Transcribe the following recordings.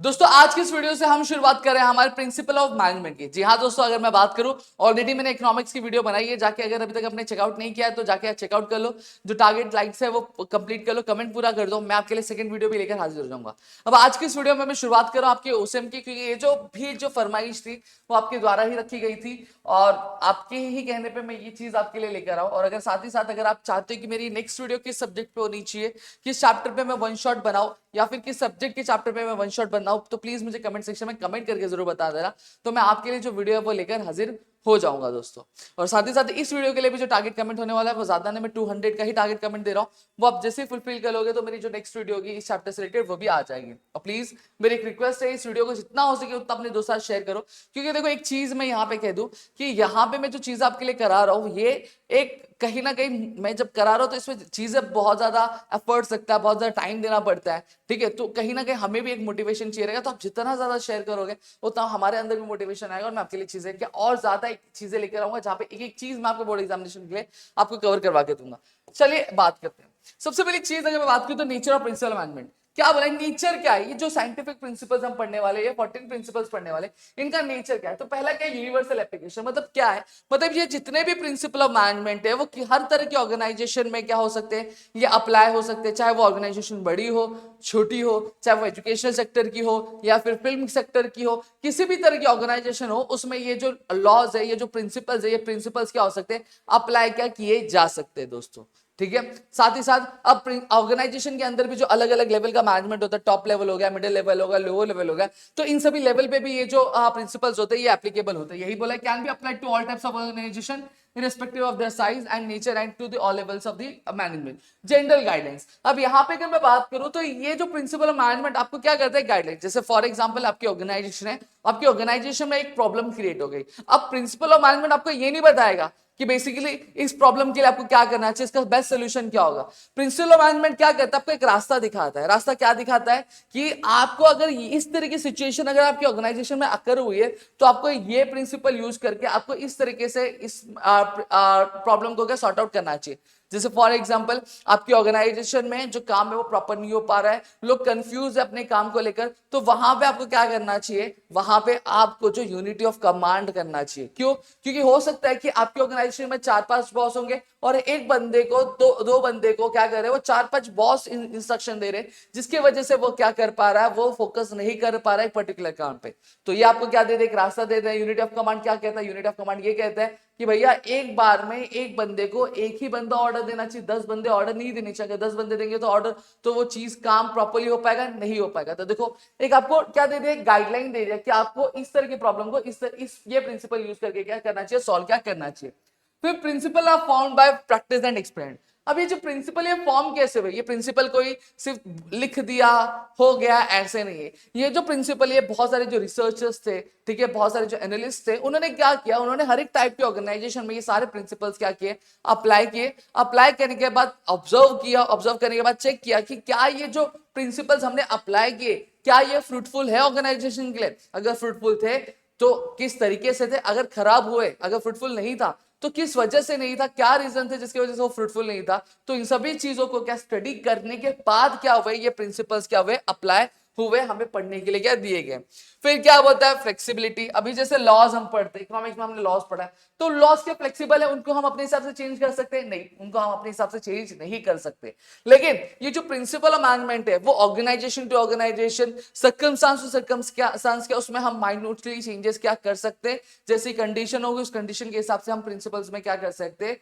दोस्तों आज की इस वीडियो से हम शुरुआत कर रहे हैं हमारे प्रिंसिपल ऑफ मैनेजमेंट की। जी हाँ दोस्तों, अगर मैं बात करूं, ऑलरेडी मैंने इकोनॉमिक्स की वीडियो बनाई है, जाके अगर अभी तक आपने चेकआउट नहीं किया है तो जाके चेकआउट कर लो। जो टारगेट लाइक्स है वो कंप्लीट कर लो, कमेंट पूरा कर दो, मैं आपके लिए सेकंड वीडियो भी लेकर हाजिर हो जाऊंगा। अब आज की इस वीडियो में मैं शुरुआत कर रहा हूं आपके ओसेम की, क्योंकि ये जो फरमाइश थी वो आपके द्वारा ही रखी गई थी और आपके ही कहने पे मैं ये चीज आपके लिए लेकर आऊं। और अगर साथ ही साथ अगर आप चाहते हो कि मेरी नेक्स्ट वीडियो किस सब्जेक्ट पे होनी चाहिए, किस चैप्टर पे मैं वन शॉट बनाऊं या फिर किस सब्जेक्ट के चैप्टर पे मैं वन शॉट बनाऊं, तो प्लीज मुझे कमेंट सेक्शन में कमेंट करके जरूर बता देना। तो मैं आपके लिए जो वीडियो है वो लेकर हाजिर हो जाऊंगा दोस्तों। और साथ ही साथ इस वीडियो के लिए भी जो टारगेट कमेंट होने वाला है वो ज्यादा नहीं, मैं 200 का ही टारगेट कमेंट दे रहा हूँ। वो आप जैसे फुलफिल करोगे तो मेरी जो नेक्स्ट वीडियो होगी इस चैप्टर से रिलेटेड वो भी आ जाएगी। और प्लीज मेरी एक रिक्वेस्ट है, इस वीडियो को जितना हो सके उतना अपने दोस्तों के साथ शेयर करो, क्योंकि देखो एक चीज मैं यहाँ पे कह दूं कि यहाँ पे मैं जो चीज आपके लिए करा रहा हूँ ये एक कहीं ना कहीं मैं जब करा रहा हूँ तो इसमें चीजें बहुत ज्यादा एफर्ट्स लगता है, बहुत ज्यादा टाइम देना पड़ता है, ठीक है। तो कहीं ना कहीं हमें भी एक मोटिवेशन चाहिए रहेगा, तो आप जितना ज्यादा शेयर करोगे उतना हमारे अंदर भी मोटिवेशन आएगा और मैं आपके लिए चीजें क्या और ज्यादा चीजें लेकर आऊंगा, जहाँ पे एक एक चीज मैं आपको बोर्ड एग्जामिनेशन के लिए आपको कवर करवा के दूंगा। चलिए बात करते हैं। सबसे पहली चीज अगर मैं बात करूं तो नेचर ऑफ प्रिंसिपल मैनेजमेंट क्या बोला है, नेचर क्या है। ये जो साइंटिफिक प्रिंसिपल्स हम पढ़ने वाले, ये 14 प्रिंसिपल्स पढ़ने वाले, इनका नेचर क्या है। तो पहला क्या है, यूनिवर्सल एप्लीकेशन। मतलब क्या है, मतलब ये जितने भी प्रिंसिपल ऑफ मैनेजमेंट है वो हर तरह की ऑर्गेनाइजेशन में क्या हो सकते हैं, ये अप्लाई हो सकते हैं, चाहे वो ऑर्गेनाइजेशन बड़ी हो छोटी हो, चाहे वो एजुकेशनल सेक्टर की हो या फिर फिल्म सेक्टर की हो, किसी भी तरह की ऑर्गेनाइजेशन हो, उसमें ये जो लॉज है, ये जो प्रिंसिपल्स है, ये प्रिंसिपल्स क्या हो सकते हैं, अप्लाई क्या किए जा सकते हैं दोस्तों, ठीक है। साथ ही साथ अब ऑर्गेनाइजेशन के अंदर भी जो अलग अलग लेवल का मैनेजमेंट होता है, टॉप लेवल हो गया, मिडिल लेवल होगा, लोअर लेवल होगा, तो इन सभी लेवल पे भी ये जो प्रिंसिपल्स होते हैं ये एप्लीकेबल होते हैं। यही बोला, can be applied to all types of organisation irrespective of their size and nature and to the all levels of the management general guidelines। अब यहाँ पे अगर मैं बात करूं तो ये जो प्रिंसिपल ऑफ मैनेजमेंट आपको क्या करता है, गाइडलाइंस। जैसे फॉर एग्जांपल आपकी ऑर्गेनाइजेशन है, आपकी ऑर्गेनाइजेशन में एक प्रॉब्लम क्रिएट हो गई, अब प्रिंसिपल ऑफ मैनेजमेंट आपको ये नहीं बताएगा कि बेसिकली इस प्रॉब्लम के लिए आपको क्या करना चाहिए, इसका बेस्ट सोल्यूशन क्या होगा। प्रिंसिपल ऑफ मैनेजमेंट क्या करता है, आपको एक रास्ता दिखाता है। रास्ता क्या दिखाता है कि आपको अगर इस तरह की सिचुएशन अगर आपकी ऑर्गेनाइजेशन में अकर हुई है तो आपको ये प्रिंसिपल यूज करके आपको इस तरीके से इस प्रॉब्लम को क्या सॉर्ट आउट करना चाहिए। जैसे फॉर एग्जांपल आपकी ऑर्गेनाइजेशन में जो काम है वो प्रॉपर नहीं हो पा रहा है, लोग कंफ्यूज है अपने काम को लेकर, तो वहां पे आपको क्या करना चाहिए, वहां पे आपको जो यूनिटी ऑफ कमांड करना चाहिए। क्यों, क्योंकि हो सकता है कि आपकी ऑर्गेनाइजेशन में 4-5 बॉस होंगे और एक बंदे को दो बंदे को क्या कर रहे हैं, वो 4-5 बॉस इंस्ट्रक्शन दे रहे हैं, जिसकी वजह से वो क्या कर पा रहा है, वो फोकस नहीं कर पा रहा है एक पर्टिकुलर काम पे। तो ये आपको क्या दे दे, एक रास्ता दे दे। यूनिटी ऑफ कमांड क्या कहता है, यूनिटी ऑफ कमांड ये कहता है कि भैया एक बार में एक बंदे को एक ही बंदा ऑर्डर देना चाहिए, 10 बंदे ऑर्डर नहीं देने चाहिए। 10 बंदे देंगे तो ऑर्डर तो वो चीज काम प्रॉपर्ली हो पाएगा, नहीं हो पाएगा। तो देखो एक आपको क्या दे दिया, गाइडलाइन दे दिया कि आपको इस तरह की प्रॉब्लम को इस ये प्रिंसिपल यूज करके क्या करना चाहिए, सॉल्व क्या करना चाहिए। फिर principle are found by practice and experiment. अब ये जो प्रिंसिपल है फॉर्म कैसे हुए, ये प्रिंसिपल कोई सिर्फ लिख दिया हो गया ऐसे नहीं है। ये जो प्रिंसिपल, ये बहुत सारे जो रिसर्चर्स थे, ठीक है, बहुत सारे जो एनालिस्ट थे, उन्होंने क्या किया, उन्होंने हर एक टाइप के ऑर्गेनाइजेशन में ये सारे प्रिंसिपल्स क्या किए, अप्लाई किए। अप्लाई करने के बाद ऑब्जर्व किया, ऑब्जर्व करने के बाद चेक किया कि क्या ये जो प्रिंसिपल्स हमने अप्लाई किए क्या ये फ्रूटफुल है ऑर्गेनाइजेशन के लिए। अगर फ्रूटफुल थे तो किस तरीके से थे, अगर खराब हुए, अगर फ्रूटफुल नहीं था तो किस वजह से नहीं था, क्या रीजन थे जिसकी वजह से वो फ्रूटफुल नहीं था। तो इन सभी चीजों को क्या स्टडी करने के बाद क्या हुए, ये प्रिंसिपल्स क्या हुए, अप्लाई हुए, हमें पढ़ने के लिए क्या दिए गए। फिर क्या होता है, फ्लेक्सिबिलिटी। अभी जैसे लॉज हम पढ़ते हैं, इकोनॉमिक्स में हमने लॉज पढ़ा है, तो लॉज के फ्लेक्सिबल है, उनको हम अपने हिसाब से चेंज कर सकते हैं, नहीं, उनको हम अपने हिसाब से चेंज नहीं कर सकते। लेकिन ये जो प्रिंसिपल ऑफ मैनेजमेंट है वो organisation to organisation, circumstance to circumstance के उसमें हम माइन्यूटली चेंजेस क्या कर सकते हैं। जैसी कंडीशन होगी उस कंडीशन के हिसाब से हम प्रिंसिपल्स में क्या कर सकते हैं,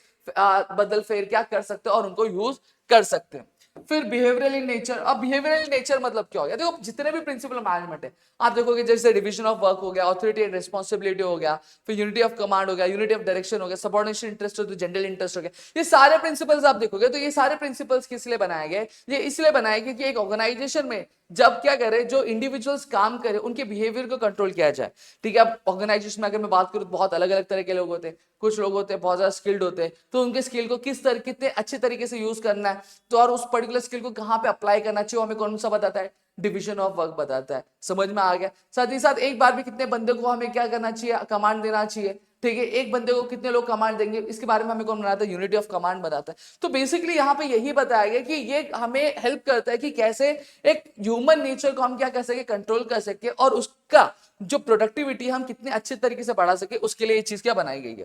बदल फेर क्या कर सकते हैं और उनको यूज कर सकते हैं। फिर बिहेवियरल इन नेचर। अब बिहेवियरल इन नेचर मतलब क्या हो गया, देखो जितने भी प्रिंसिपल मैनेजमेंट है आप देखोगे, जैसे डिवीजन ऑफ वर्क हो गया, ऑथोरिटी एंड रिस्पांसिबिलिटी हो गया, फिर यूनिटी ऑफ कमांड हो गया, यूनिटी ऑफ डायरेक्शन हो गया, सबऑर्डिनेशन इंटरेस्ट हो गया, जनरल इंटरेस्ट हो गया, ये सारे प्रिंसिपल्स आप देखोगे तो ये सारे प्रिंसिपल्स किस लिए बनाए गए, ये इसलिए बनाए गए कि एक ऑर्गेनाइजेशन में जब क्या करे, जो इंडिविजुअल्स काम करे उनके बिहेवियर को कंट्रोल किया जाए, ठीक है। अब ऑर्गेनाइजेशन में अगर मैं बात करूं तो बहुत अलग अलग तरह के लोग होते हैं, कुछ लोग होते हैं बहुत ज्यादा स्किल्ड होते हैं, तो उनके स्किल को किस तरह कितने अच्छे तरीके से यूज करना है, तो और उस पर्टिकुलर स्किल को कहां पे अप्लाई करना चाहिए हमें कौन सा बताता है, डिवीजन ऑफ वर्क बताता है। समझ में आ गया। साथ ही साथ एक बार भी कितने बंदे को हमें क्या करना चाहिए, कमांड देना चाहिए, ठीक है, एक बंदे को कितने लोग कमांड देंगे, इसके बारे में हमें कौन बनाता है, यूनिटी ऑफ कमांड बनाता है। तो बेसिकली यहाँ पे यही बताया गया कि ये हमें हेल्प करता है कि कैसे एक ह्यूमन नेचर को हम क्या कर सके, कंट्रोल कर सके, और उसका जो प्रोडक्टिविटी हम कितने अच्छे तरीके से बढ़ा सके, उसके लिए ये चीज क्या बनाई गई है,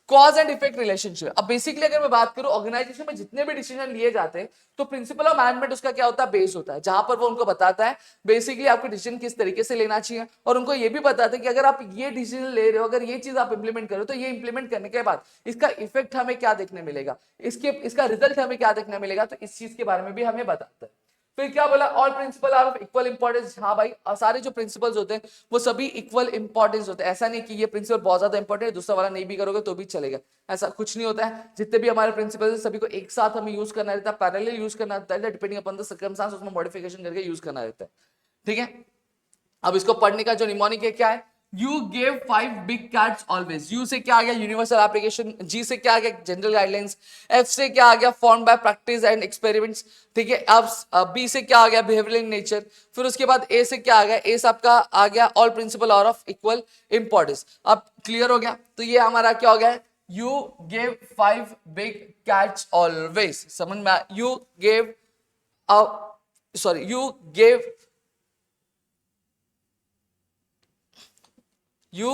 कॉज एंड इफेक्ट रिलेशनशिप। अब बेसिकली अगर मैं बात करूं ऑर्गेनाइजेशन में जितने भी डिसीजन लिए जाते हैं तो प्रिंसिपल ऑफ मैनेजमेंट उसका क्या होता है, बेस होता है, जहां पर वो उनको बताता है बेसिकली आपको डिसीजन किस तरीके से लेना चाहिए, और उनको ये भी बताते हैं कि अगर आप ये डिसीजन ले रहे हो, अगर ये चीज आप इंप्लीमेंट करो, तो ये इंप्लीमेंट करने के बाद इसका इफेक्ट हमें क्या देखने मिलेगा, इसका रिजल्ट हमें क्या देखने मिलेगा, तो इस चीज के बारे में भी हमें बताता है। फिर क्या बोला, all principle are of equal importance. हाँ भाई, सारे जो प्रिंसिपल्स होते हैं वो सभी इक्वल इंपॉर्टेंस होते हैं। ऐसा नहीं कि ये प्रिंसिपल बहुत ज्यादा इंपॉर्टेंट है, दूसरा वाला नहीं भी करोगे तो भी चलेगा, ऐसा कुछ नहीं होता है। जितने भी हमारे प्रिंसिपल्स सभी को एक साथ हमें यूज करना रहता है, पैरेलल यूज करना रहता है, डिपेंडिंग अपॉन द सर्कमस्टेंस उसमें मॉडिफिकेशन करके यूज करना रहता है। ठीक है, अब इसको पढ़ने का जो निमोनिक है क्या है, you gave 5 big cats always. You से क्या आ गया, यूनिवर्सल एप्लीकेशन। जी से क्या आ गया, जनरल गाइडलाइंस। एफ से क्या आ गया, form by practice and experiments. ठीक है, अब बी से क्या आ गया, बिहेवियरल इन नेचर। फिर उसके बाद ए से क्या आ गया, ए से आपका आ गया all principle are of equal importance. अब क्लियर हो गया, तो ये हमारा क्या हो गया, you gave 5 big cats always. समझ में, you gave you gave You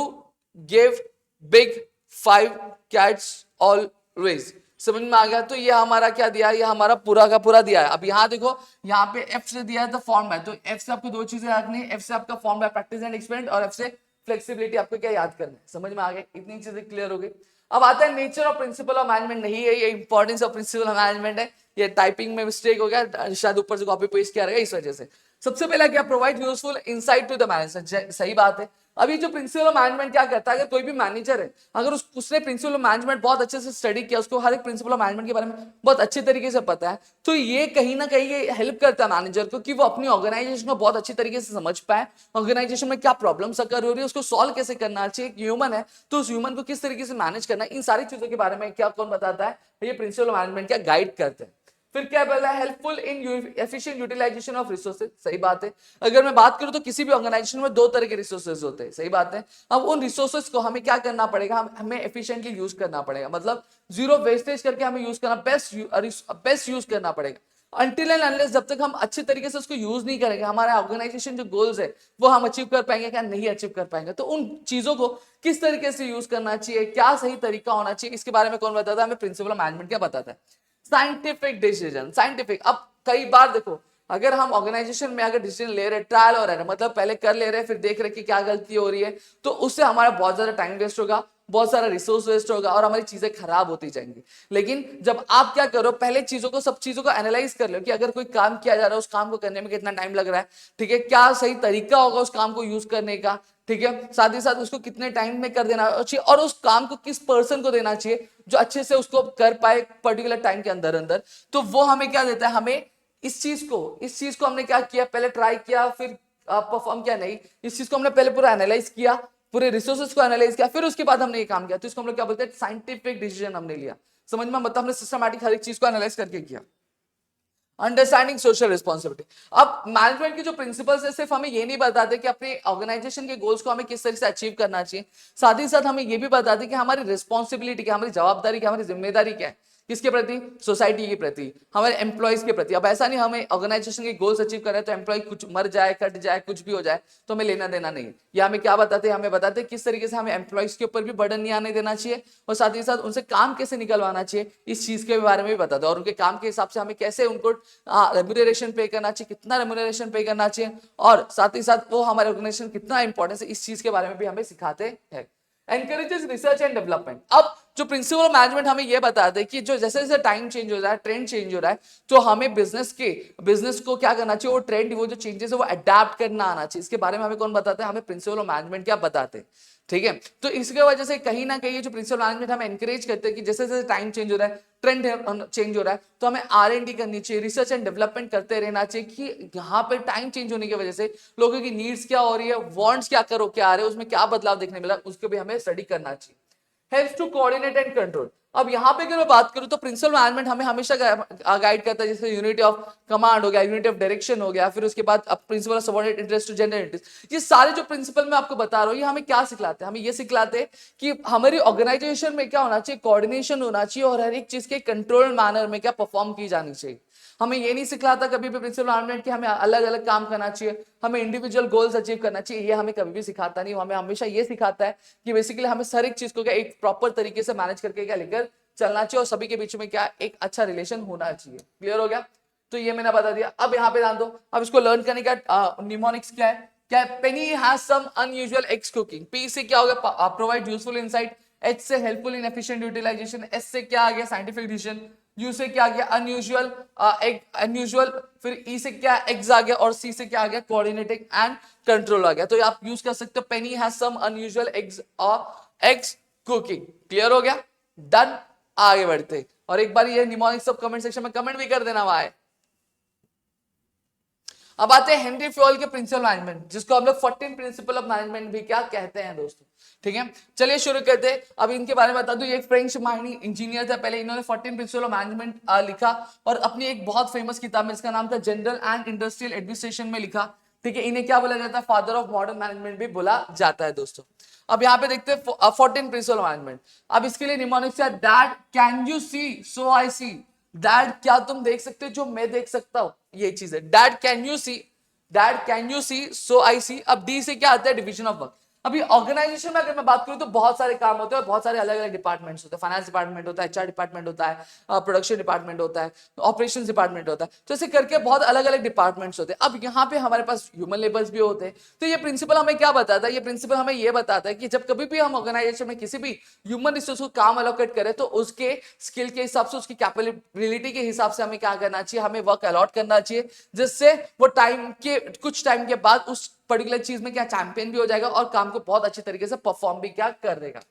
gave big 5 cats always। समझ में आ गया, तो ये हमारा क्या दिया है, ये हमारा पूरा का पूरा दिया है। अब यहाँ देखो, यहाँ पे F से दिया है तो फॉर्म है, तो F से आपको दो चीजें रखनी है, F से आपका form by practice and experiment, और F से फ्लेक्सिबिलिटी आपको क्या याद करना है। समझ में आ गया, इतनी चीजें क्लियर हो गई। अब आता है nature of principal of management. नहीं है, ये importance of principal of management है, ये टाइपिंग में मिस्टेक हो गया, शायद ऊपर से कॉपी पेस्ट किया रहेगा इस वजह से। सबसे पहला क्या, provide useful insight to the manager. सही बात है। अभी जो प्रिंसिपल ऑफ मैनेजमेंट क्या करता है, अगर कोई भी मैनेजर है, अगर उसने प्रिंसिपल ऑफ मैनेजमेंट बहुत अच्छे से स्टडी किया, उसको हर एक प्रिंसिपल ऑफ मैनेजमेंट के बारे में बहुत अच्छे तरीके से पता है, तो ये कहीं ना कहीं ये हेल्प करता है मैनेजर को कि वो अपनी ऑर्गेनाइजेशन को बहुत अच्छी तरीके से समझ पाए, ऑर्गेनाइजेशन में क्या प्रॉब्लम अकर हो रही है, उसको सॉल्व कैसे करना चाहिए। ह्यूमन है तो उस ह्यूमन को किस तरीके से मैनेज करना है, इन सारी चीजों के बारे में क्या कौन बताता है, ये प्रिंसिपल ऑफ मैनेजमेंट क्या गाइड करते हैं। फिर क्या बोला, helpful in efficient utilisation of resources. सही बात है। अगर मैं बात करूं तो किसी भी ऑर्गेनाइजेशन में दो तरह के रिसोर्सेज होते हैं। सही बात है। अब उन रिसोर्सेज को हमें क्या करना पड़ेगा, हमें एफिशिएंटली यूज करना पड़ेगा, मतलब जीरो वेस्टेज करके हमें यूज करना, बेस्ट यूज करना पड़ेगा। अनटिल एंड अनलेस जब तक हम अच्छे तरीके से उसको यूज नहीं करेंगे, हमारा ऑर्गेनाइजेशन जो गोल्स है वो हम अचीव कर पाएंगे क्या, नहीं अचीव कर पाएंगे। तो उन चीजों को किस तरीके से यूज करना चाहिए, क्या सही तरीका होना चाहिए, इसके बारे में कौन बताता है, हमें प्रिंसिपल ऑफ मैनेजमेंट क्या बताता है, साइंटिफिक डिसीजन। साइंटिफिक, अब कई बार देखो, अगर हम ऑर्गेनाइजेशन में अगर डिसीजन ले रहे हैं, ट्रायल हो रहा है, मतलब पहले कर ले रहे हैं, फिर देख रहे कि क्या गलती हो रही है, तो उससे हमारा बहुत ज्यादा टाइम वेस्ट होगा, बहुत सारा रिसोर्स वेस्ट होगा, और हमारी चीजें खराब होती जाएंगी। लेकिन जब आप क्या करो, पहले सब चीजों को एनालाइज कर लो कि अगर कोई काम किया जा रहा है, उस काम को करने में कितना टाइम लग रहा है, ठीक है, क्या सही तरीका होगा उस काम को यूज करने का, ठीक है, साथ ही साथ उसको कितने टाइम में कर देना चाहिए, और उस काम को किस पर्सन को देना चाहिए जो अच्छे से उसको कर पाए पर्टिकुलर टाइम के अंदर अंदर। तो वो हमें क्या देता है, हमें इस चीज को हमने क्या किया, पहले ट्राई किया, फिर परफॉर्म किया, नहीं, इस चीज को हमने पहले पूरा एनालाइज किया, पूरे रिसोर्सेज को एनालाइज किया, फिर उसके बाद हमने ये काम किया, तो इसको हम लोग क्या बोलते हैं, साइंटिफिक डिसीजन हमने लिया। समझ में, मतलब हमने सिस्टमैटिक हर एक चीज को एनालाइज करके किया। Understanding social responsibility. अब मैनेजमेंट के जो प्रिंसिपल्स है, सिर्फ हमें ये नहीं बताते कि अपने ऑर्गेनाइजेशन के गोल्स को हमें किस तरह से अचीव करना चाहिए, साथ ही साथ हमें ये भी बताते कि हमारी रिस्पॉन्सिबिलिटी क्या, हमारी जवाबदारी क्या, हमारी जिम्मेदारी क्या है, किसके प्रति, सोसाइटी के प्रति, हमारे एम्प्लॉयज के प्रति। अब ऐसा नहीं हमें ऑर्गेनाइजेशन के गोल्स अचीव कर रहे हैं तो एम्प्लॉय कुछ मर जाए, कट जाए, कुछ भी हो जाए तो हमें लेना देना नहीं। या हमें क्या बताते हैं, हमें बताते हैं किस तरीके से हमें एम्प्लॉयज के ऊपर भी बर्डन नहीं आने देना चाहिए, और साथ ही साथ उनसे काम कैसे निकलवाना चाहिए, इस चीज के बारे में भी बताते हैं, और उनके काम के हिसाब से हमें कैसे उनको रेम्यूनरेशन पे करना चाहिए, कितना रेम्यूनरेशन पे करना चाहिए, और साथ ही साथ वो हमारे ऑर्गेनाइजेशन कितना इंपॉर्टेंस है, इस चीज के बारे में भी हमें सिखाते हैं। Encourages research and development. अब जो प्रिंसिपल ऑफ मैनेजमेंट हमें यह बताते हैं कि जो जैसे जैसे टाइम चेंज हो रहा है, ट्रेंड चेंज हो रहा है, तो हमें बिजनेस को क्या करना चाहिए, वो ट्रेंड, वो जो चेंजेस है वो अडेप्ट करना आना चाहिए। इसके बारे में हमें कौन बताता है, हमें प्रिंसिपल ऑफ मैनेजमेंट क्या बताते हैं। ठीक है, तो इसके वजह से कहीं ना कहीं जो प्रिंसिपल मैनेजमेंट हमें एनकरेज करते हैं कि जैसे जैसे टाइम चेंज हो रहा है, ट्रेंड चेंज हो रहा है, तो हमें R&D करनी चाहिए, रिसर्च एंड डेवलपमेंट करते रहना चाहिए कि यहाँ पर टाइम चेंज होने की वजह से लोगों की नीड्स क्या हो रही है, वांट्स क्या करो क्या आ रहे हैं, उसमें क्या बदलाव देखने मिला, उसको भी हमें स्टडी करना चाहिए। Helps to coordinate and control. अब यहाँ पे अगर मैं बात करूँ तो प्रिंसिपल मैनेजमेंट हमें हमेशा गाइड करता है, जैसे यूनिटी ऑफ कमांड हो गया, यूनिटी ऑफ डायरेक्शन हो गया, फिर उसके बाद principle of subordinate interest to general interest. ये सारे जो प्रिंसिपल मैं आपको बता रहा हूँ ये हमें क्या सिखलाते हैं, हमें ये सिखलाते हैं कि हमारी ऑर्गेनाइजेशन में क्या होना चाहिए, कोऑर्डिनेशन होना चाहिए और हर एक चीज के कंट्रोल मैनर में क्या परफॉर्म की जानी चाहिए। हमें ये नहीं सिखलाता कभी भी प्रिंसिपल मैनेजमेंट कि हमें अलग अलग काम करना चाहिए, हमें इंडिविजुअल गोल्स अचीव करना चाहिए, ये हमें कभी भी सिखाता नहीं। हमें हमेशा ये सिखाता है कि बेसिकली हमें हर एक चीज को क्या एक प्रॉपर तरीके से मैनेज करके क्या लेकर चलना चाहिए और सभी के बीच में क्या एक अच्छा रिलेशन होना चाहिए। क्लियर हो गया? तो ये मैंने बता दिया। अब यहाँ पे ध्यान दो, अब इसको लर्न करने का निमोनिक्स क्या है, क्या Penny has some unusual eggs cooking. P से क्या हो गया, प्रोवाइड यूजफुल इनसाइट। एच से helpful in efficient utilization. S से क्या आ गया, साइंटिफिक डिसीजन। यू से क्या आ गया, अनयूजुअल अनयूजुअल। फिर ई से क्या, एग्स आ गया। और सी से क्या आ गया, कोऑर्डिनेटिंग एंड कंट्रोल आ गया। तो आप यूज कर सकते हो पेनी हैज सम अनयूजुअल एग्स और एग्स कुकिंग। क्लियर हो गया? डन। आगे बढ़ते, और एक बार ये निमोनिक्स सब कमेंट सेक्शन में कमेंट भी कर देना भाई। अब आते हैं हेनरी फ्योल के प्रिंसिपल मैनेजमेंट, जिसको हम लोग 14 प्रिंसिपल ऑफ मैनेजमेंट भी क्या कहते हैं दोस्तों। ठीक है, चलिए शुरू करते हैं। अब इनके बारे में बता दूं, ये एक फ्रेंच माइनिंग इंजीनियर था। पहले इन्होंने 14 प्रिंसिपल ऑफ मैनेजमेंट लिखा और अपनी एक बहुत फेमस किताब में, इसका नाम था जनरल एंड इंडस्ट्रियल एडमिनिस्ट्रेशन में लिखा। ठीक है, इन्हें क्या बोला जाता है, फादर ऑफ मॉडर्न मैनेजमेंट भी बोला जाता है दोस्तों। अब यहाँ पे देखते हैं 14 प्रिंसिपल ऑफ मैनेजमेंट। अब इसके लिए निमोनिक्स है, that can you see so I see. That क्या तुम देख सकते हो जो मैं देख सकता हूं, ये चीज है। That can you see, that can you see so I see. अब डी से क्या आता है, डिवीजन ऑफ वर्क। अभी ऑर्गेनाइजेशन में अगर मैं बात करूं तो बहुत सारे काम होते हैं और बहुत सारे अलग अलग डिपार्टमेंट्स होते हैं। फाइनेंस डिपार्टमेंट होता है, एचआर डिपार्टमेंट होता है, प्रोडक्शन डिपार्टमेंट होता है, ऑपरेशंस डिपार्टमेंट होता है। तो ऐसे करके बहुत अलग अलग डिपार्टमेंट्स होते हैं। अब यहाँ पे हमारे पास ह्यूमन लेबर्स भी होते हैं। तो ये प्रिंसिपल हमें क्या बताता है, ये प्रिंसिपल हमें ये बताता है कि जब कभी भी हम ऑर्गेनाइजेशन में किसी भी ह्यूमन रिसोर्स को काम अलोकेट करें तो उसके स्किल के हिसाब से, उसकी कैपेबिलिटी के हिसाब से हमें क्या करना चाहिए, हमें वर्क अलॉट करना चाहिए, जिससे वो कुछ टाइम के बाद उस पर्टिकुलर चीज में क्या चैंपियन भी हो जाएगा और काम को बहुत अच्छे तरीके से परफॉर्म भी क्या कर देगा।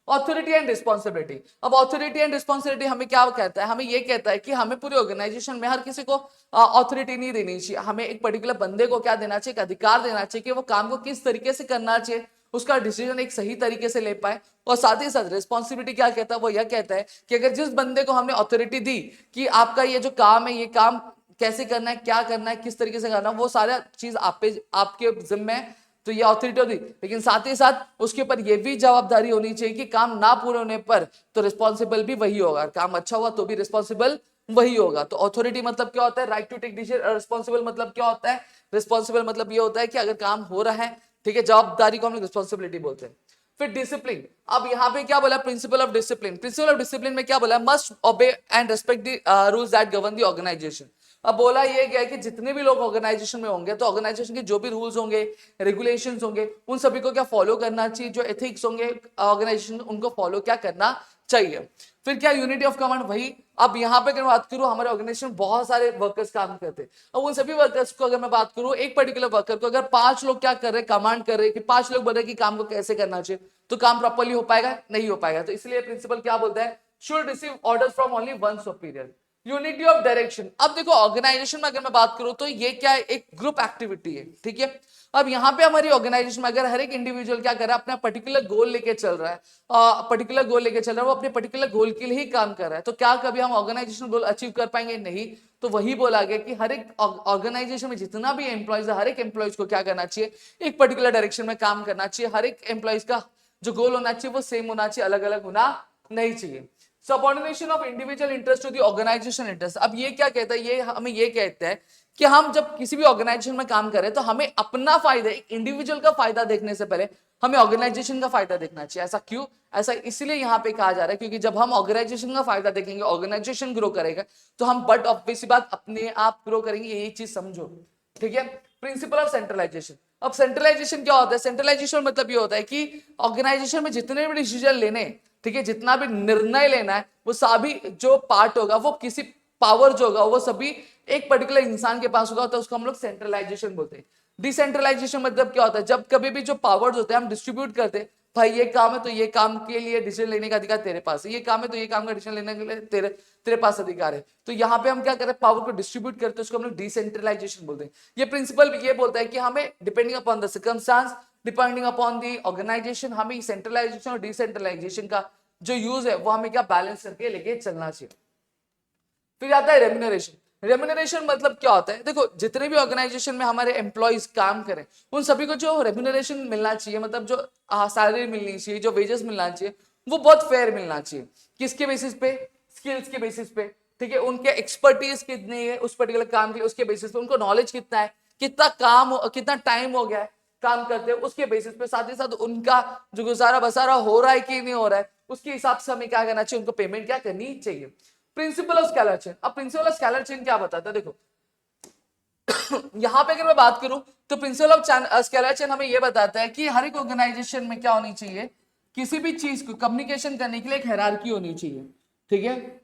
Authority and responsibility. अब ऑथोरिटी एंड रिस्पॉन्सिबिलिटी हमें क्या कहता है, हमें ये कहता है कि हमें पूरी ऑर्गेनाइजेशन में हर किसी को ऑथोरिटी नहीं देनी चाहिए। हमें एक पर्टिकुलर बंदे को क्या देना चाहिए, एक अधिकार देना चाहिए कि वो काम को किस तरीके से करना चाहिए, उसका डिसीजन एक सही तरीके से ले पाए। और साथ ही साथ रिस्पॉन्सिबिलिटी क्या कहता है, वो यह कहता है कि अगर जिस बंदे को हमने ऑथोरिटी दी कि आपका ये जो काम है, ये काम कैसे करना है, क्या करना है, किस तरीके से करना है, वो सारा चीज आपके जिम्मे है, तो ये ऑथोरिटी होती। लेकिन साथ ही साथ उसके ऊपर ये भी जवाबदारी होनी चाहिए कि काम ना पूरे होने पर तो रिस्पॉन्सिबल भी वही होगा, काम अच्छा हुआ तो भी रिस्पॉन्सिबल वही होगा। तो ऑथोरिटी मतलब क्या होता है, right to take decision. Responsible मतलब क्या होता है, रिस्पॉन्सिबल मतलब ये होता है कि अगर काम हो रहा है, ठीक है, जवाबदारी को हम लोग रिस्पॉन्सिबिलिटी बोलते हैं। फिर डिसिप्लिन। अब यहाँ पे क्या बोला, principle of discipline. Principle of discipline में क्या बोला, must obey and respect the rules that govern the organisation. अब बोला ये गया कि जितने भी लोग ऑर्गेनाइजेशन में होंगे तो ऑर्गेनाइजेशन के जो भी रूल्स होंगे, रेगुलेशंस होंगे, उन सभी को क्या फॉलो करना चाहिए। जो एथिक्स होंगे ऑर्गेनाइजेशन, उनको फॉलो क्या करना चाहिए। फिर क्या, यूनिटी ऑफ कमांड। वही अब यहाँ पे अगर बात करूँ, हमारे ऑर्गेनाइजेशन में बहुत सारे वर्कर्स काम करते हैं। अब उन सभी वर्कर्स को अगर मैं बात करूँ, एक पर्टिकुलर वर्कर को अगर 5 लोग क्या कर रहे हैं, कमांड कर रहे हैं कि 5 लोग बोल रहे हैं कि काम को कैसे करना चाहिए, तो काम प्रॉपर्ली हो पाएगा, नहीं हो पाएगा। तो इसलिए प्रिंसिपल क्या बोलता है, should receive orders from only one superior. Unity of direction. अब देखो ऑर्गेनाइजेशन में अगर मैं बात करूं तो ये क्या है, एक ग्रुप एक्टिविटी है, ठीक है। अब यहाँ पे हमारी ऑर्गेनाइजेशन में अगर हर एक इंडिविजुअल क्या कर रहा है, अपना पर्टिकुलर गोल लेके चल रहा है, पर्टिकुलर गोल लेके चल रहा है, वो अपने पर्टिकुलर गोल के लिए ही काम कर रहा है, तो क्या कभी हम ऑर्गेनाइजेशन गोल अचीव कर पाएंगे, नहीं। तो वही बोला गया कि हर एक ऑर्गेनाइजेशन में जितना भी एम्प्लॉयज है, हर एक एम्प्लॉयज को क्या करना चाहिए, एक पर्टिकुलर डायरेक्शन में काम करना चाहिए। हर एक एम्प्लॉयज का जो गोल होना चाहिए वो सेम होना चाहिए, अलग अलग होना नहीं चाहिए। Subordination of individual interest to the organisation interest. अब ये क्या कहता है, ये हमें ये कहता है कि हम जब किसी भी ऑर्गेनाइजेशन में काम करें तो हमें अपना फायदा, एक इंडिविजुअल का फायदा देखने से पहले हमें ऑर्गेनाइजेशन का फायदा देखना चाहिए। ऐसा क्यों, ऐसा इसलिए यहाँ पे कहा जा रहा है क्योंकि जब हम ऑर्गेनाइजेशन का फायदा देखेंगे, ऑर्गेनाइजेशन ग्रो करेगा, तो हम बट ऑब्वियस बात अपने आप ग्रो करेंगे, यही चीज समझो, ठीक है। Principle of centralisation. अब सेंट्रलाइजेशन क्या होता है, सेंट्रलाइजेशन मतलब ये होता है कि ऑर्गेनाइजेशन में जितने भी डिसीजन लेने, ठीक है, जितना भी निर्णय लेना है, वो सभी जो पार्ट होगा, वो किसी पावर जो होगा वो सभी एक पर्टिकुलर इंसान के पास होगा, तो उसको हम लोग सेंट्रलाइजेशन बोलते हैं। डिसेंट्रलाइजेशन मतलब क्या होता है, जब कभी भी जो पावर्स होते हैं हम डिस्ट्रीब्यूट करते हैं, भाई ये काम है तो ये काम के लिए डिसीजन लेने का अधिकार तेरे पास है, ये काम है तो ये काम का डिसीजन लेने के लिए तेरे पास अधिकार है। तो यहाँ पे हम क्या करते हैं, पावर को डिस्ट्रीब्यूट करते हैं, उसको हम लोग डिसेंट्रलाइजेशन बोलते हैं। ये प्रिंसिपल ये बोलता है कि हमें depending upon the circumstance, depending upon the organisation, हमें सेंट्रलाइजेशन और डिसेंट्रलाइजेशन का जो यूज है वो हमें क्या बैलेंस करके लेके चलना चाहिए। फिर आता है रेम्यूनरेशन। रेम्यूनरेशन मतलब क्या होता है, देखो जितने भी ऑर्गेनाइजेशन में हमारे एम्प्लॉयज काम करें उन सभी को जो रेम्यूनरेशन मिलना चाहिए, मतलब जो सैलरी मिलनी चाहिए, जो वेजेस मिलना चाहिए, वो बहुत फेयर मिलना चाहिए। किसके बेसिस पे? स्किल्स के बेसिस पे, ठीक है, उनके एक्सपर्टीज कितनी है उस पर्टिकुलर काम के लिए, उसके बेसिस पे, उनको नॉलेज कितना है, कितना टाइम हो गया है काम करते हैं उसके बेसिस पे, साथ ही साथ उनका जो गुजारा बसारा हो रहा है कि नहीं हो रहा है उसके हिसाब से हमें क्या करना चाहिए, उनको पेमेंट क्या करनी चाहिए। Principle of scalar chain. अब प्रिंसिपल ऑफ स्केलर चेन क्या बताता है, देखो यहां पे अगर मैं बात करूं तो प्रिंसिपल ऑफ स्केलर चेन हमें यह बताता है कि हर एक ऑर्गेनाइजेशन में क्या होनी चाहिए, किसी भी चीज को कम्युनिकेशन करने के लिए एक हायरार्की होनी चाहिए, ठीक है।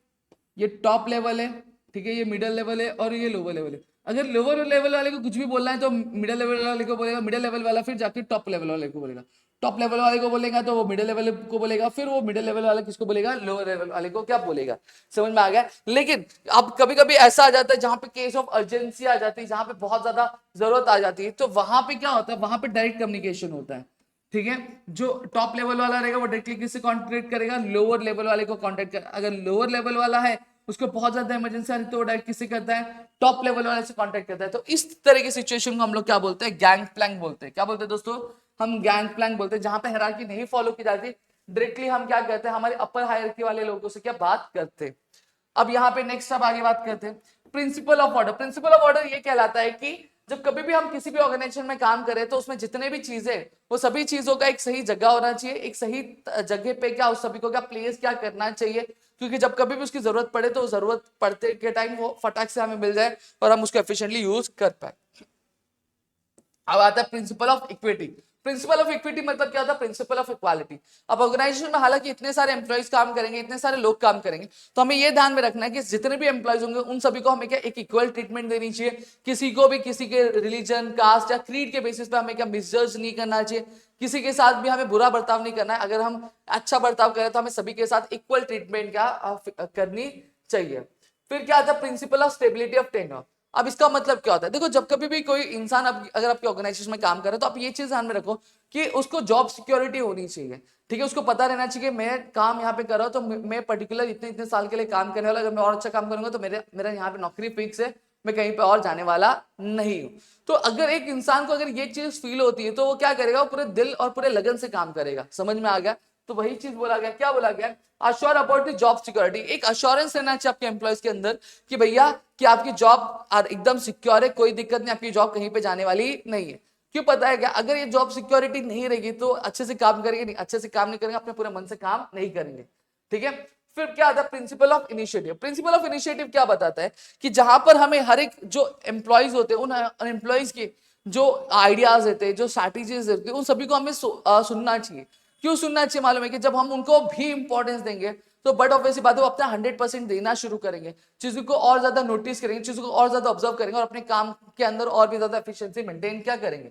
ये टॉप लेवल है, ठीक है, ये मिडिल लेवल है और ये लोअर लेवल है। अगर लोअर लेवल वाले को कुछ भी बोलना है तो मिडिल लेवल वाले को बोलेगा, मिडिल लेवल वाला फिर जाके टॉप लेवल वाले को बोलेगा, टॉप लेवल वाले को बोलेगा तो वो मिडिल लेवल को बोलेगा, फिर वो मिडिल लेवल वाला किसको बोलेगा, लोअर लेवल वाले को क्या बोलेगा। समझ में आ गया। लेकिन अब कभी कभी ऐसा आ जाता है जहां पे केस ऑफ अर्जेंसी आ जाती है, जहां पे बहुत ज्यादा जरूरत आ जाती है, तो वहां पे क्या होता है, वहां पे डायरेक्ट कम्युनिकेशन होता है, ठीक है। जो टॉप लेवल वाला रहेगा वो डायरेक्टली किससे कॉन्टेक्ट करेगा, लोअर लेवल वाले को कॉन्टेक्ट कर, अगर लोअर लेवल वाला है उसको बहुत ज्यादा इमरजेंसी आ रही तो वो डायरेक्ट किससे करता है, टॉप लेवल वाले से कांटेक्ट करता है। तो इस तरह की सिचुएशन को हम लोग क्या बोलते हैं, गैंग प्लैंक बोलते हैं। क्या बोलते हैं दोस्तों, हम गैंग प्लैंक बोलते हैं, जहां पे हायरार्की नहीं फॉलो की जाती, डायरेक्टली हम क्या करते हैं, हमारे अपर हायरार्की वाले लोगों से क्या बात करते हैं। अब यहाँ पे नेक्स्ट अब आगे बात करते हैं principle of order. Principle of order ये कहलाता है कि जब कभी भी हम किसी भी ऑर्गेनाइजेशन में काम करें तो उसमें जितने भी चीजें, वो सभी चीजों का एक सही जगह होना चाहिए, एक सही जगह पे क्या उस सभी को क्या प्लेस क्या करना चाहिए, क्योंकि जब कभी भी उसकी जरूरत पड़े तो जरूरत पड़ते के टाइम वो फटाक से हमें मिल जाए और हम उसको एफिशिएंटली यूज कर पाए। अब आता है principle of equity. Principle of equity मतलब क्या होता है, प्रिंसिपल ऑफ इक्वालिटी। अब ऑर्गेनाइजेशन में हालांकि इतने सारे एम्प्लॉयज काम करेंगे, इतने सारे लोग काम करेंगे, तो हमें यह ध्यान में रखना है कि जितने भी एम्प्लॉयज होंगे उन सभी को हमें क्या एक इक्वल ट्रीटमेंट देनी चाहिए। किसी को भी किसी के रिलीजन, कास्ट या क्रीड के बेसिस पे हमें क्या मिसजज नहीं करना चाहिए, किसी के साथ भी हमें बुरा बर्ताव नहीं करना है। अगर हम अच्छा बर्ताव करें तो हमें सभी के साथ इक्वल ट्रीटमेंट क्या करनी चाहिए। फिर क्या आता है principle of stability of tenure. अब इसका मतलब क्या होता है, देखो जब कभी भी कोई इंसान अगर आपके ऑर्गेनाइजेशन में काम करे तो आप ये चीज ध्यान में रखो कि उसको जॉब सिक्योरिटी होनी चाहिए, ठीक है। उसको पता रहना चाहिए कि मैं काम यहाँ पे कर रहा हूँ तो मैं पर्टिकुलर इतने इतने साल के लिए काम करने वाला, अगर मैं और अच्छा काम करूंगा तो मेरा यहाँ पे नौकरी फिक्स है, मैं कहीं पे और जाने वाला नहीं हूँ। तो अगर एक इंसान को अगर ये चीज फील होती है तो वो क्या करेगा, वो पूरे दिल और पूरे लगन से काम करेगा। समझ में आ गया। तो वही चीज बोला गया, क्या बोला गया, assure about the job security. एक अश्योरेंस रहना चाहिए आपके एम्प्लॉयज के अंदर कि भैया कि आपकी जॉब एकदम सिक्योर है, कोई दिक्कत नहीं, आपकी जॉब कहीं पे जाने वाली नहीं है। क्यों पता है क्या, अगर ये जॉब सिक्योरिटी नहीं रहेगी तो अच्छे से काम करेंगे नहीं, अच्छे से काम नहीं करेंगे, अपने पूरे मन से काम नहीं करेंगे, ठीक है। फिर क्या आता है principle of initiative. Principle of initiative क्या बताता है कि जहां पर हमें हर एक जो एम्प्लॉयज होते हैं उन एम्प्लॉयज के जो आइडियाज रहते हैं, जो स्ट्रैटेजीज रहती है, उन सभी को हमें सुनना चाहिए। क्यों सुनना चाहिए मालूम है कि जब हम उनको भी इंपॉर्टेंस देंगे तो बट ऑब्वियसली बात है वो अपना 100% देना शुरू करेंगे, चीजों को और ज्यादा नोटिस करेंगे, चीजों को और ज्यादा ऑब्जर्व करेंगे और अपने काम के अंदर और भी ज्यादा एफिशिएंसी मेंटेन क्या करेंगे।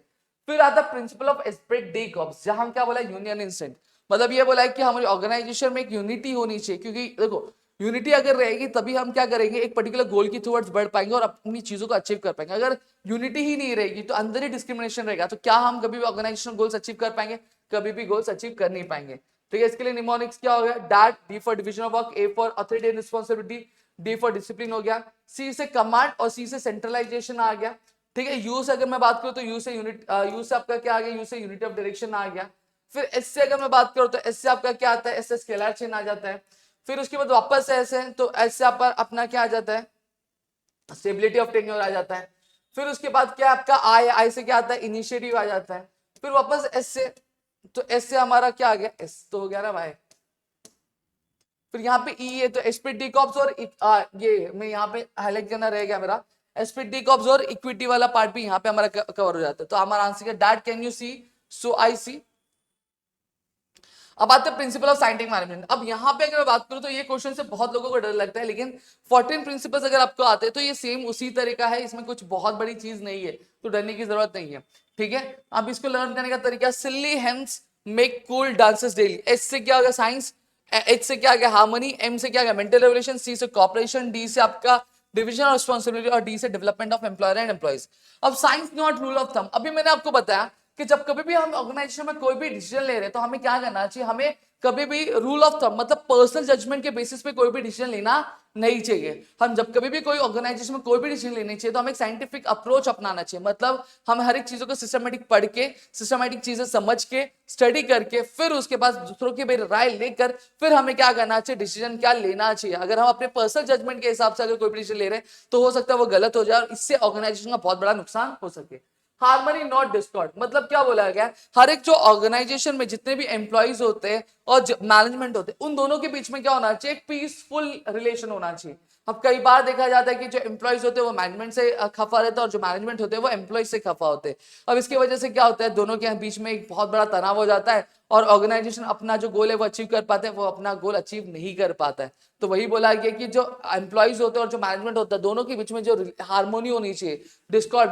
फिर आता है principle of aspect D cops, जहां हम क्या बोला, यूनियन इंस्टेंट। मतलब ये बोला है कि हमारी ऑर्गेनाइजेशन में एक यूनिटी होनी चाहिए, क्योंकि देखो यूनिटी अगर रहेगी तभी हम क्या करेंगे, एक पर्टिकुलर गोल की टुवर्ड्स बढ़ पाएंगे और अपनी चीजों को अचीव कर पाएंगे। अगर यूनिटी ही नहीं रहेगी तो अंदर ही डिस्क्रिमिनेशन रहेगा, तो क्या हम कभी भी ऑर्गेनाइजेशन गोल्स अचीव कर पाएंगे, कभी भी गोल्स अचीव कर नहीं पाएंगे। ठीक है, इसके लिए निमोनिक्स क्या हो गया, that, D for division of work, A for authority and responsibility, D for discipline हो गया, सी से कमांड और सी से सेंट्रलाइजेशन आ गया। ठीक है, यू से अगर मैं बात करूं तो यू से आपका क्या आ गया, यू से यूनिटी ऑफ डायरेक्शन आ गया। फिर एस से अगर मैं बात करूं तो एस से आपका क्या आता है, एस से स्केलर चेन आ जाता है। फिर उसके बाद वापस एस है तो एस से अपना क्या आ जाता है, स्टेबिलिटी ऑफ टेन्योर आ जाता है। फिर उसके बाद क्या आपका आई से क्या आता है, इनिशिएटिव आ जाता है। फिर वापस एस से, तो एस से हमारा क्या आ गया, एस तो हो गया ना भाई। फिर यहाँ पे ई है तो एसपी डीकॉप्स और ये मैं यहाँ पे हाईलाइट करना रहेगा मेरा, एसपी डीकॉप्स और इक्विटी वाला पार्ट भी यहाँ पे हमारा कवर हो जाता है। तो हमारा आंसर है that can you see, so I see. अब आते हैं प्रिंसिपल ऑफ साइंटिफिक मैनेजमेंट। अब यहाँ पे अगर मैं बात करूं तो ये क्वेश्चन से बहुत लोगों को डर लगता है, लेकिन 14 प्रिंसिपल्स अगर आपको आते हैं तो ये सेम उसी तरीका है, इसमें कुछ बहुत बड़ी चीज नहीं है, तो डरने की जरूरत नहीं है। ठीक है, अब इसको लर्न करने का तरीका, silly hence make cool dances daily. S से क्या होगा साइंस, एच से क्या गया हार्मनी, एम से क्या गया मेंटल रेवल्यूशन, सी से कॉपरेशन, डी से आपका डिविजन ऑफ रिस्पांसिबिलिटी और डी से development of employer and employees. अब science not rule of thumb. अभी मैंने आपको बताया कि जब कभी भी हम ऑर्गेनाइजेशन में कोई भी डिसीजन ले रहे हैं तो हमें क्या करना चाहिए, हमें कभी भी रूल ऑफ थंब मतलब पर्सनल जजमेंट के बेसिस पे कोई भी डिसीजन लेना नहीं चाहिए। हम जब कभी भी कोई ऑर्गेनाइजेशन में कोई भी डिसीजन लेनी चाहिए तो हमें एक साइंटिफिक अप्रोच अपनाना चाहिए, मतलब हम हर एक चीजों को सिस्टमेटिक पढ़ के, सिस्टमेटिक चीजें समझ के, स्टडी करके, फिर उसके बाद दूसरों की भी राय लेकर फिर हमें क्या करना चाहिए, डिसीजन क्या लेना चाहिए। अगर हम अपने पर्सनल जजमेंट के हिसाब से अगर कोई भी डिसीजन ले रहे हैं तो हो सकता है वो गलत हो जाए और इससे ऑर्गेनाइजेशन का बहुत बड़ा नुकसान हो सके। हार्मनी नॉट डिस्कॉर्ड, मतलब क्या बोला गया, हर एक जो ऑर्गेनाइजेशन में जितने भी एम्प्लॉइज होते हैं और मैनेजमेंट होते हैं उन दोनों के बीच में क्या होना चाहिए, एक पीसफुल रिलेशन होना चाहिए। अब कई बार देखा जाता है कि जो एम्प्लॉइज होते हैं वो मैनेजमेंट से खफा रहता है और जो मैनेजमेंट होते हैं वो एम्प्लॉइज से खफा होते हैं। अब इसकी वजह से क्या होता है, दोनों के बीच में एक बहुत बड़ा तनाव हो जाता है और ऑर्गेनाइजेशन अपना जो गोल है वो अचीव कर पाते हैं, वो अपना गोल अचीव नहीं कर पाता है। तो वही बोला गया कि जो एम्प्लॉइज होते हैं और जो मैनेजमेंट होता है दोनों के बीच में जो हार्मोनी होनी चाहिए, डिस्कॉर्ड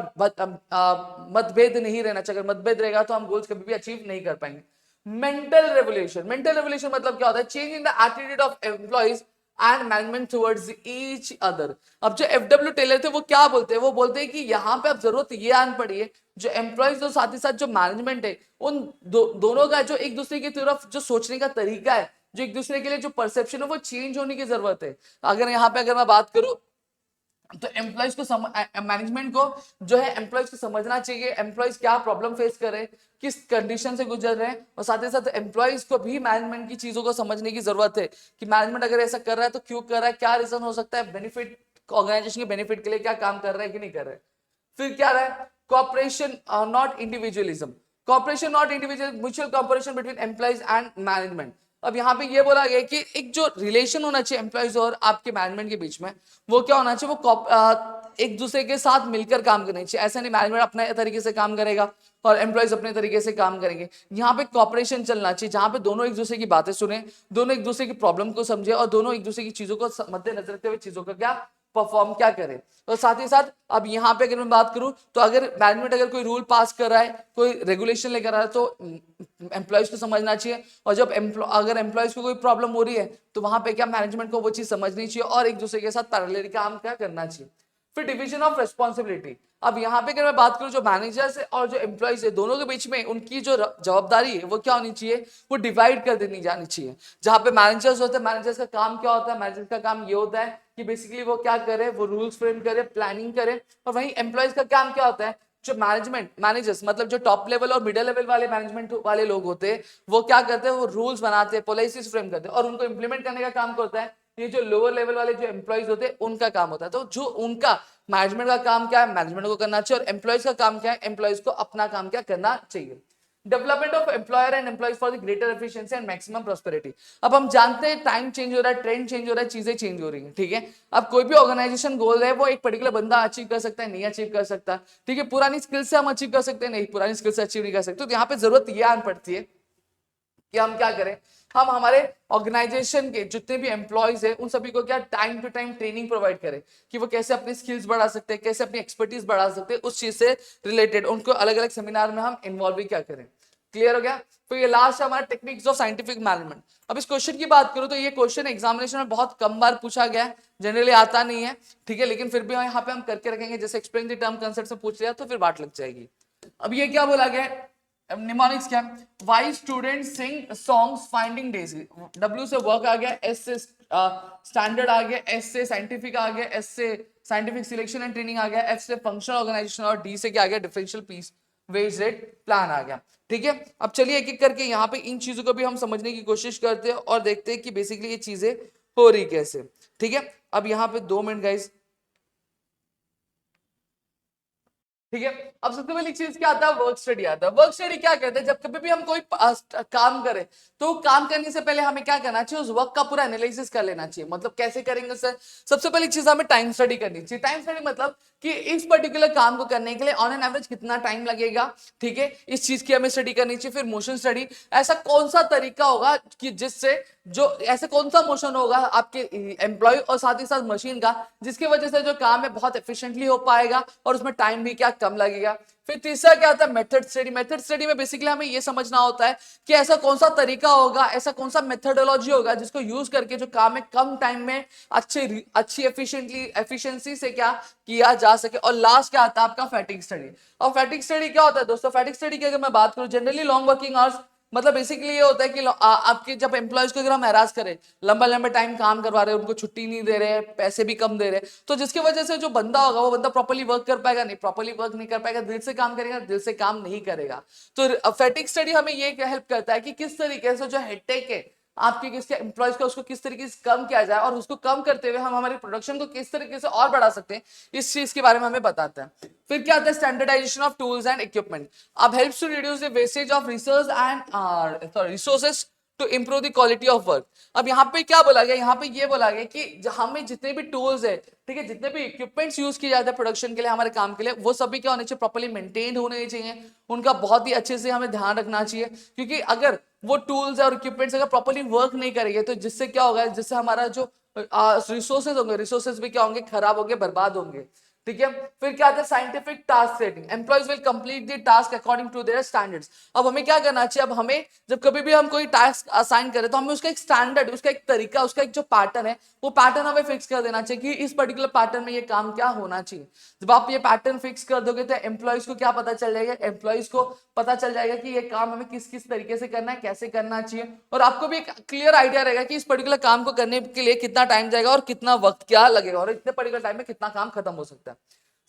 मतभेद नहीं रहना चाहिए। अगर मतभेद रहेगा तो हम गोल्स कभी भी अचीव नहीं कर पाएंगे। मेंटल रेवोल्यूशन, मेंटल रेवोल्यूशन मतलब क्या होता है, change in the attitude of employees and management towards each other. अब जो एफडब्ल्यू टेलर थे वो क्या बोलते हैं, वो बोलते हैं कि यहाँ पे अब जरूरत ये आन पड़ी है, जो एम्प्लॉइज और साथ ही साथ जो मैनेजमेंट है उन दोनों का जो एक दूसरे की तरफ जो सोचने का तरीका है, जो एक दूसरे के लिए जो परसेप्शन है वो चेंज होने की जरूरत है। अगर यहाँ पे अगर मैं बात करूं तो एम्प्लॉइज को मैनेजमेंट को जो है एम्प्लॉइज को समझना चाहिए एम्प्लॉइज क्या प्रॉब्लम फेस कर रहे हैं, किस कंडीशन से गुजर रहे हैं, और साथ ही साथ एम्प्लॉइज को भी मैनेजमेंट की चीजों को समझने की जरूरत है कि मैनेजमेंट अगर ऐसा कर रहा है तो क्यों कर रहा है, क्या रीजन हो सकता है, बेनिफिट ऑर्गेनाइजेशन के बेनिफिट के लिए क्या काम कर रहा है कि नहीं कर रहा है। फिर क्या रहा है, cooperation not individualism, cooperation not individual, mutual cooperation between employees and management. अब यहाँ पे ये बोला गया कि एक जो रिलेशन होना चाहिए एम्प्लॉइज और आपके मैनेजमेंट के बीच में, वो क्या होना चाहिए, वो एक दूसरे के साथ मिलकर काम करना चाहिए। ऐसा नहीं मैनेजमेंट अपने तरीके से काम करेगा और एम्प्लॉइज अपने तरीके से काम करेंगे। यहाँ पे कॉपरेशन चलना चाहिए जहां पे दोनों एक दूसरे की बातें सुने, दोनों एक दूसरे की प्रॉब्लम को समझे और दोनों एक दूसरे की चीजों को मद्देनजर रखते हुए चीजों का क्या परफॉर्म क्या करे। और साथ ही साथ अब यहाँ पे अगर मैं बात करूं तो अगर मैनेजमेंट अगर कोई रूल पास कर रहा है, कोई रेगुलेशन लेकर आ रहा है तो एम्प्लॉइज को समझना चाहिए, और जब अगर एम्प्लॉइज को कोई प्रॉब्लम हो रही है तो वहां पे क्या मैनेजमेंट को वो चीज समझनी चाहिए और एक दूसरे के साथ पैरेलली काम क्या करना चाहिए। फिर डिवीजन ऑफ रिस्पॉन्सिबिलिटी, अब यहाँ पे अगर मैं बात करूं जो मैनेजर्स है और जो एम्प्लॉइज है दोनों के बीच में उनकी जो जवाबदारी है वो क्या होनी चाहिए, वो डिवाइड कर देनी जानी चाहिए। जहां पे मैनेजर्स होते हैं, मैनेजर्स का काम क्या होता है, मैनेजर्स का काम ये होता है कि बेसिकली वो क्या करे, वो रूल्स फ्रेम करे, प्लानिंग करे। और वहीं एम्प्लॉइज का काम क्या होता है, जो मैनेजर्स मतलब जो टॉप लेवल और मिडिल लेवल वाले मैनेजमेंट वाले लोग होते हैं वो क्या करते हैं, वो रूल्स बनाते हैं, पॉलिसीज फ्रेम करते हैं और उनको इंप्लीमेंट करने का काम करता है ये जो लोअर लेवल वाले जो एम्प्लॉइज होते हैं उनका काम होता है। तो जो उनका मैनेजमेंट का काम क्या है, मैनेजमेंट को करना चाहिए, और एम्प्लॉइज का काम क्या है, एम्प्लॉइज को अपना काम क्या करना चाहिए। Development of employer and employees for the greater efficiency and maximum prosperity. अब हम जानते हैं टाइम चेंज हो रहा है, ट्रेंड चेंज हो रहा है, चीजें चेंज हो रही है, ठीक है। अब कोई भी ऑर्गेनाइजेशन गोल है वो एक पर्टिकुलर बंदा अचीव कर सकता है, नहीं अचीव कर सकता, ठीक है। पुरानी स्किल से हम अचीव कर सकते हैं, नहीं पुरानी स्किल से अचीव नहीं कर सकते। तो यहाँ पे जरूरत ये आन पड़ती है कि हम क्या करें, हम हमारे ऑर्गेनाइजेशन के जितने भी एम्प्लॉयज हैं उन सभी को क्या time to time training provide करें कि वो कैसे अपनी स्किल्स बढ़ा सकते हैं, कैसे अपनी एक्सपर्टीज बढ़ा सकते हैं, उस चीज से रिलेटेड उनको अलग अलग सेमिनार में हम इन्वॉल्व क्या करें। क्लियर हो गया। तो ये लास्ट है हमारा टेक्निक्स ऑफ साइंटिफिक मैनेजमेंट। अब इस क्वेश्चन की बात करूं तो ये क्वेश्चन एग्जामिनेशन में बहुत कम बार पूछा गया है, जनरली आता नहीं है, ठीक है, लेकिन फिर भी यहाँ पे हम करके रखेंगे। जैसे एक्सप्लेन द टर्म कंसेप्ट से पूछ लिया तो फिर बात लग जाएगी। अब ये क्या बोला गया, निमोनिक्स क्या, Y student sing songs finding daisy. W से वर्क आ गया, एस से स्टैंडर्ड आ गया, एस से साइंटिफिक आ गया, एस से साइंटिफिक सिलेक्शन एंड ट्रेनिंग आ गया, एफ से फंक्शनल ऑर्गेनाइजेशन और डी से क्या आ गया, differential piece wage rate plan आ गया, ठीक है। अब चलिए एक एक करके यहाँ पे इन चीजों को भी हम समझने की कोशिश करते हैं और देखते हैं कि बेसिकली ये चीजें हो रही कैसे, ठीक है। अब यहाँ पे 2 मिनट गाइस, ठीक है। अब सबसे पहली चीज क्या आता है, वर्क स्टडी आता है। वर्क स्टडी क्या कहते हैं, जब कभी भी हम कोई काम करें तो काम करने से पहले हमें क्या करना चाहिए, उस वर्क का पूरा एनालिसिस कर लेना चाहिए। मतलब कैसे करेंगे सर, सबसे पहली चीज हमें टाइम स्टडी करनी चाहिए। टाइम स्टडी मतलब कि इस पर्टिकुलर काम को करने के लिए ऑन एन एवरेज कितना टाइम लगेगा, ठीक है, इस चीज की हमें स्टडी करनी चाहिए। फिर मोशन स्टडी, ऐसा कौन सा तरीका होगा कि जिससे जो ऐसे कौन सा मोशन होगा आपके एम्प्लॉय और साथ ही साथ मशीन का जिसकी वजह से जो काम है बहुत एफिशिएंटली हो पाएगा और उसमें टाइम भी क्या कम लगेगा। फिर तीसरा क्या होता है, मेथड स्टडी। मेथड स्टडी में बेसिकली हमें ये समझना होता है कि ऐसा कौन सा तरीका होगा, ऐसा कौन सा मेथडोलॉजी होगा जिसको यूज करके जो काम है कम टाइम में अच्छी एफिशिएंसी से क्या किया जा सके। और लास्ट क्या आता है आपका फैटिग स्टडी। और फैटिग स्टडी क्या होता है दोस्तों, फैटिग स्टडी की अगर मैं बात करूं, जनरली लॉन्ग वर्किंग आवर्स, मतलब बेसिकली ये होता है कि आपके जब एम्प्लॉयज को अगर हम हैरास करें, लंबा लंबा टाइम काम करवा रहे हैं, उनको छुट्टी नहीं दे रहे हैं, पैसे भी कम दे रहे हैं, तो जिसकी वजह से जो बंदा होगा वो बंदा प्रॉपर्ली वर्क कर पाएगा नहीं, प्रॉपर्ली वर्क नहीं कर पाएगा, दिल से काम करेगा, दिल से काम नहीं करेगा। तो फैटिग स्टडी हमें ये हेल्प करता है कि किस तरीके से जो हेडेक है आपके किसके एम्प्लॉयज का, उसको किस तरीके से कम किया जाए, और उसको कम करते हुए हम हमारी प्रोडक्शन को किस तरीके से और बढ़ा सकते हैं, इस चीज के बारे में हमें बताता है। फिर क्या आता है, standardisation of tools and equipment. अब helps to reduce the wastage of resource and resources to improve the quality of work. अब यहाँ पे क्या बोला गया, यहाँ पे ये बोला गया कि हमें जितने भी टूल्स है, ठीक है, जितने भी इक्विपमेंट्स यूज किए जाते हैं प्रोडक्शन के लिए, हमारे काम के लिए, वो सभी क्या होने चाहिए, प्रॉपर्ली मेंटेन्ड होने चाहिए, उनका बहुत ही अच्छे से हमें ध्यान रखना चाहिए। क्योंकि अगर वो टूल्स और इक्विपमेंट्स अगर प्रॉपर्ली वर्क नहीं करेंगे तो जिससे क्या होगा, जिससे हमारा जो रिसोर्सेज होंगे, रिसोर्सेज भी क्या होंगे, खराब होंगे, बर्बाद होंगे। ठीक है, फिर क्या आता है, scientific task setting. Employees will complete the task according to their standards. अब हमें क्या करना चाहिए, अब हमें जब कभी भी हम कोई टास्क असाइन करें तो हमें उसका एक स्टैंडर्ड, उसका एक तरीका, उसका एक जो पैटर्न है, वो पैटर्न हमें फिक्स कर देना चाहिए कि इस पर्टिकुलर पैटर्न में ये काम क्या होना चाहिए। जब आप ये पैटर्न फिक्स कर दोगे तो एम्प्लॉयज को क्या पता चल जाएगा, एम्प्लॉयज को पता चल जाएगा कि ये काम हमें किस किस तरीके से करना है, कैसे करना चाहिए, और आपको भी एक क्लियर आइडिया रहेगा कि इस पर्टिकुलर काम को करने के लिए कितना टाइम जाएगा और कितना वक्त क्या लगेगा, और इतने पर्टिकुलर टाइम में कितना काम खत्म हो सकता है।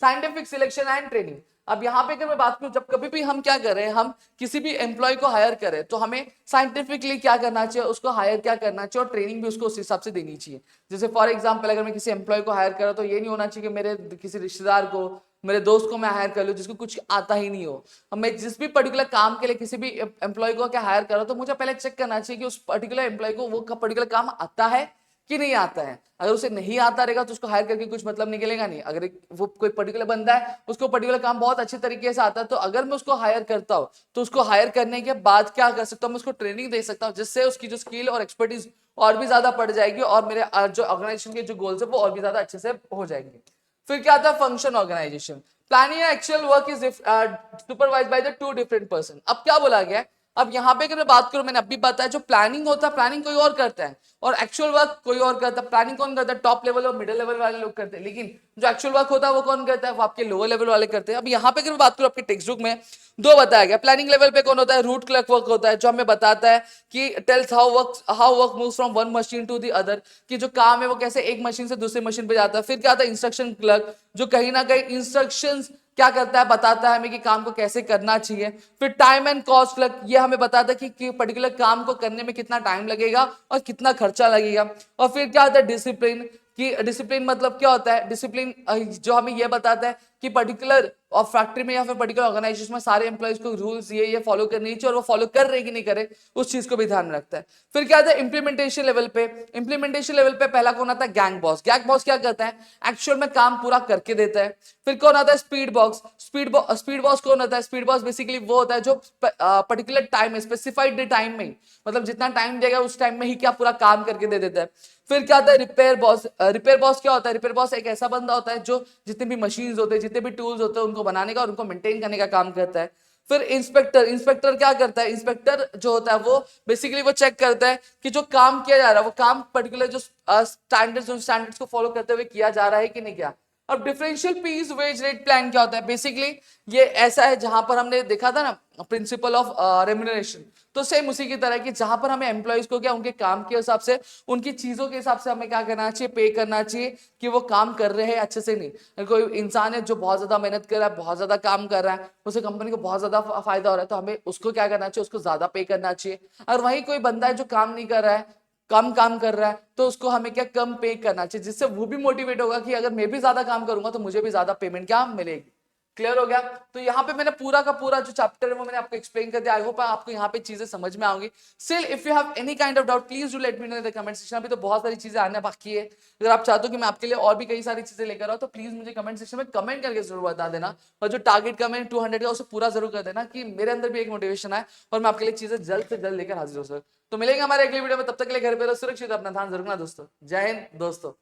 Scientific selection and training. अब यहाँ पे अगर मैं बात करूं, जब कभी भी हम क्या करें, हम किसी भी एम्प्लॉय को हायर करें तो हमें साइंटिफिकली क्या करना चाहिए, उसको हायर क्या करना चाहिए, और ट्रेनिंग भी उसको उस हिसाब से देनी चाहिए। जैसे फॉर एग्जांपल अगर मैं किसी एम्प्लॉय को हायर कर रहा तो ये नहीं होना चाहिए कि मेरे किसी रिश्तेदार को, मेरे दोस्त को मैं हायर कर लूं जिसको कुछ आता ही नहीं हो। अब मैं जिस भी पर्टिकुलर काम के लिए किसी भी एम्प्लॉय को क्या हायर कर रहा हूं तो मुझे पहले चेक करना चाहिए कि उस पर्टिकुलर एम्प्लॉय को वो पर्टिकुलर काम आता है कि नहीं आता है। अगर उसे नहीं आता रहेगा तो उसको हायर करके कुछ मतलब निकलेगा नहीं। अगर वो कोई पर्टिकुलर बंदा है, उसको पर्टिकुलर काम बहुत अच्छे तरीके से आता है, तो अगर मैं उसको हायर करता हूं तो उसको हायर करने के बाद क्या कर सकता हूं, मैं उसको ट्रेनिंग दे सकता हूं, जिससे उसकी जो स्किल और एक्सपर्टीज और भी ज्यादा बढ़ जाएगी, और मेरे जो ऑर्गेनाइजेशन के जो गोल्स है वो और भी ज्यादा अच्छे से हो जाएंगे। फिर क्या आता है, function organisation. Planning actual work is supervised by the two different person. अब क्या बोला गया है, अब यहाँ पे अगर मैं बात करूं, मैंने अभी बताया जो प्लानिंग होता है, प्लानिंग कोई और करता है और एक्चुअल वर्क कोई और करता है। प्लानिंग कौन करता है, टॉप लेवल और मिडिल लेवल वाले लोग करते हैं, लेकिन जो एक्चुअल वर्क होता है वो कौन करता है, वो आपके लोअर लेवल वाले करते हैं। अब यहाँ पे अगर मैं बात करूं, आपके टेक्स्ट बुक में दो बताया गया। प्लानिंग लेवल पे कौन होता है, रूट क्लर्क वर्क होता है, जो हमें बताता है कि tells how work moves from one machine to the other, कि जो काम है वो कैसे एक मशीन से दूसरी मशीन पे जाता है। फिर क्या आता है, इंस्ट्रक्शन क्लर्क, जो कहीं ना कहीं इंस्ट्रक्शंस क्या करता है, बताता है हमें कि काम को कैसे करना चाहिए। फिर टाइम एंड कॉस्ट क्लर्क, ये हमें बताता है कि पर्टिकुलर काम को करने में कितना टाइम लगेगा और कितना खर्चा लगेगा। और फिर क्या होता है, डिसिप्लिन, कि डिसिप्लिन मतलब क्या होता है, डिसिप्लिन जो हमें यह बताता है कि पर्टिकुलर और फैक्ट्री में या फिर पर्टिकुलर ऑर्गेनाइजेशन में सारे एम्प्लॉइज को रूल्स ये फॉलो करनी चाहिए, और वो फॉलो कर रहे कि नहीं करे उस चीज को भी ध्यान रखता है। फिर क्या आता है, इंप्लीमेंटेशन लेवल पे। इंप्लीमेंटेशन लेवल पे पहला कौन आता है, गैंग बॉस। गैंग बॉस क्या करता है, एक्चुअल में काम पूरा करके देता है। फिर कौन आता है, स्पीड बॉक्स। स्पीड बॉस कौन होता है, स्पीड बॉस बेसिकली वो होता है जो पर्टिकुलर टाइम में, स्पेसिफाइड टाइम में, मतलब जितना टाइम देगा उस टाइम में ही क्या पूरा काम करके दे देता है। फिर क्या आता है, रिपेयर बॉस। रिपेयर बॉस क्या होता है, रिपेयर बॉस एक ऐसा बंदा होता है जो जितने भी मशीन्स होते हैं, जितने भी टूल्स होते हैं, उनको बनाने का और उनको मेंटेन करने का काम करता है। फिर इंस्पेक्टर। इंस्पेक्टर क्या करता है, इंस्पेक्टर जो होता है वो बेसिकली वो चेक करता है कि जो काम किया जा रहा है वो काम पर्टिकुलर जो स्टैंडर्ड्स को फॉलो करते हुए किया जा रहा है कि नहीं किया। अब differential piece wage rate plan क्या होता है, बेसिकली ये ऐसा है जहां पर हमने देखा था ना प्रिंसिपल ऑफ रेम्यूनरेशन, तो सेम उसी की तरह की जहां पर हमें एम्प्लॉयज को क्या उनके काम के हिसाब से, उनकी चीजों के हिसाब से हमें क्या करना चाहिए, पे करना चाहिए कि वो काम कर रहे हैं अच्छे से। नहीं, कोई इंसान है जो बहुत ज्यादा मेहनत कर रहा है, बहुत ज्यादा काम कर रहा है, उसे कंपनी को बहुत ज्यादा फायदा हो रहा है, तो हमें उसको क्या करना चाहिए, उसको ज्यादा पे करना चाहिए। और वही कोई बंदा है जो काम नहीं कर रहा है, कम काम कर रहा है, तो उसको हमें क्या कम पे करना चाहिए, जिससे वो भी मोटिवेट होगा कि अगर मैं भी ज्यादा काम करूंगा तो मुझे भी ज्यादा पेमेंट क्या मिलेगी। क्लियर हो गया। तो यहाँ पे मैंने पूरा का पूरा जो चैप्टर है वो मैंने आपको एक्सप्लेन कर दिया। आई होप आपको यहाँ पे चीजें समझ में आएंगी। Still if you have any kind of doubt please do let me know in the comment section. अभी तो बहुत सारी चीजें आने बाकी है, अगर आप चाहते हो कि मैं आपके लिए और भी कई सारी चीजें लेकर आऊँ तो प्लीज मुझे कमेंट सेक्शन में कमेंट करके जरूर बता देना, और जो टारगेट कमेंट 200 का उसे पूरा जरूर कर देना कि मेरे अंदर भी एक मोटिवेशन आए और मैं आपके लिए चीजें जल्द से जल्द लेकर हाजिर हो सकूं। तो मिलेंगे हमारे अगले वीडियो में, तब तक के लिए घर पे रहो सुरक्षित, अपना ध्यान जरूर रखना दोस्तों। जय हिंद दोस्तों।